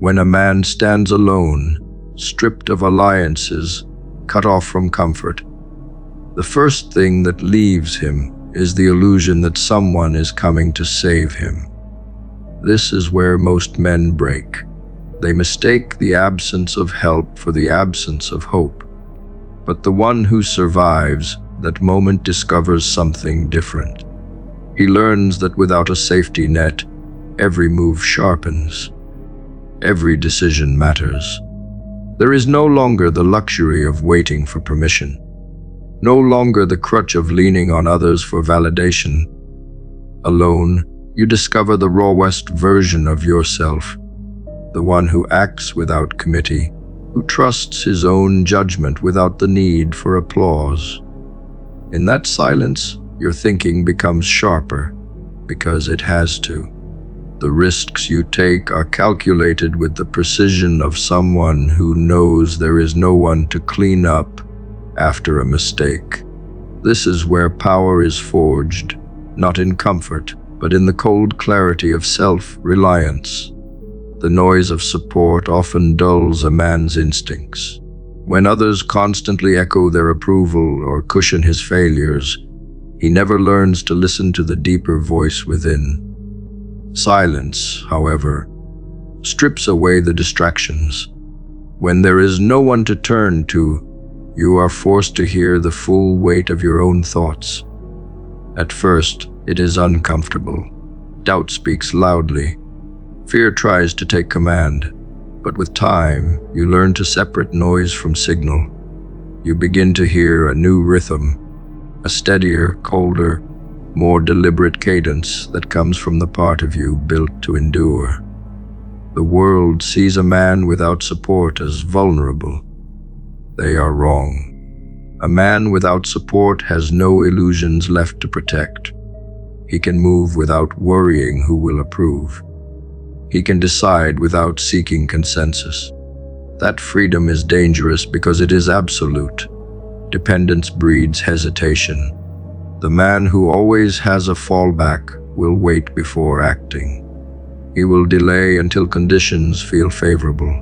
When a man stands alone, stripped of alliances, cut off from comfort, the first thing that leaves him is the illusion that someone is coming to save him. This is where most men break. They mistake the absence of help for the absence of hope. But the one who survives that moment discovers something different. He learns that without a safety net, every move sharpens. Every decision matters. There is no longer the luxury of waiting for permission. No longer the crutch of leaning on others for validation. Alone, you discover the rawest version of yourself, the one who acts without committee, who trusts his own judgment without the need for applause. In that silence, your thinking becomes sharper, because it has to. The risks you take are calculated with the precision of someone who knows there is no one to clean up after a mistake. This is where power is forged, not in comfort, but in the cold clarity of self-reliance. The noise of support often dulls a man's instincts. When others constantly echo their approval or cushion his failures, he never learns to listen to the deeper voice within. Silence, however, strips away the distractions. When there is no one to turn to, you are forced to hear the full weight of your own thoughts. At first, it is uncomfortable. Doubt speaks loudly. Fear tries to take command. But with time, you learn to separate noise from signal. You begin to hear a new rhythm, a steadier, colder, more deliberate cadence that comes from the part of you built to endure. The world sees a man without support as vulnerable. They are wrong. A man without support has no illusions left to protect. He can move without worrying who will approve. He can decide without seeking consensus. That freedom is dangerous because it is absolute. Dependence breeds hesitation. The man who always has a fallback will wait before acting. He will delay until conditions feel favorable.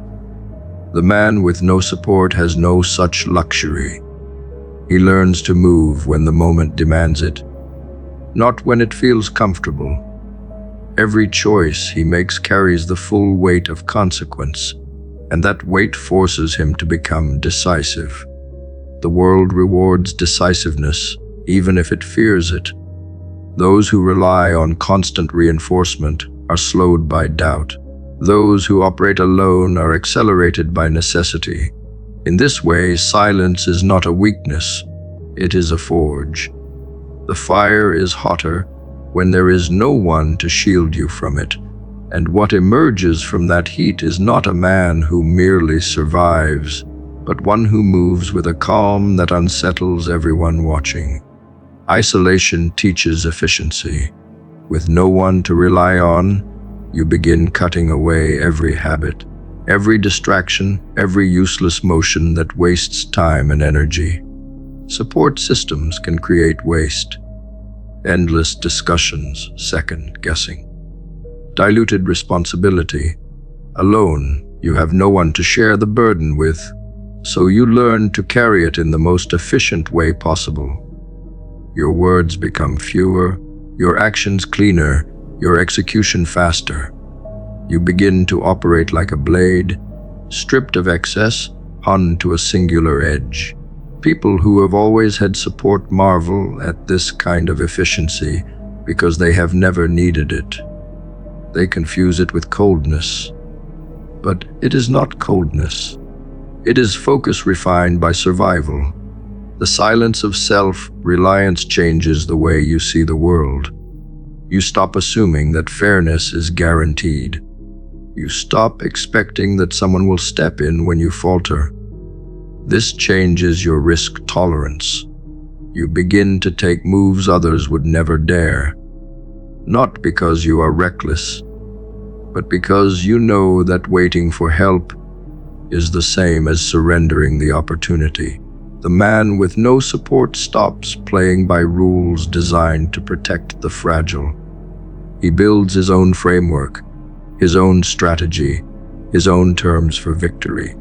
The man with no support has no such luxury. He learns to move when the moment demands it, not when it feels comfortable. Every choice he makes carries the full weight of consequence, and that weight forces him to become decisive. The world rewards decisiveness, even if it fears it. Those who rely on constant reinforcement are slowed by doubt. Those who operate alone are accelerated by necessity. In this way, silence is not a weakness, it is a forge. The fire is hotter when there is no one to shield you from it, and what emerges from that heat is not a man who merely survives, but one who moves with a calm that unsettles everyone watching. Isolation teaches efficiency. With no one to rely on, you begin cutting away every habit, every distraction, every useless motion that wastes time and energy. Support systems can create waste. Endless discussions, second-guessing. Diluted responsibility. Alone, you have no one to share the burden with, so you learn to carry it in the most efficient way possible. Your words become fewer, your actions cleaner, your execution faster. You begin to operate like a blade, stripped of excess, hung to a singular edge. People who have always had support marvel at this kind of efficiency because they have never needed it. They confuse it with coldness. But it is not coldness. It is focus refined by survival. The silence of self-reliance changes the way you see the world. You stop assuming that fairness is guaranteed. You stop expecting that someone will step in when you falter. This changes your risk tolerance. You begin to take moves others would never dare. Not because you are reckless, but because you know that waiting for help is the same as surrendering the opportunity. The man with no support stops playing by rules designed to protect the fragile. He builds his own framework, his own strategy, his own terms for victory.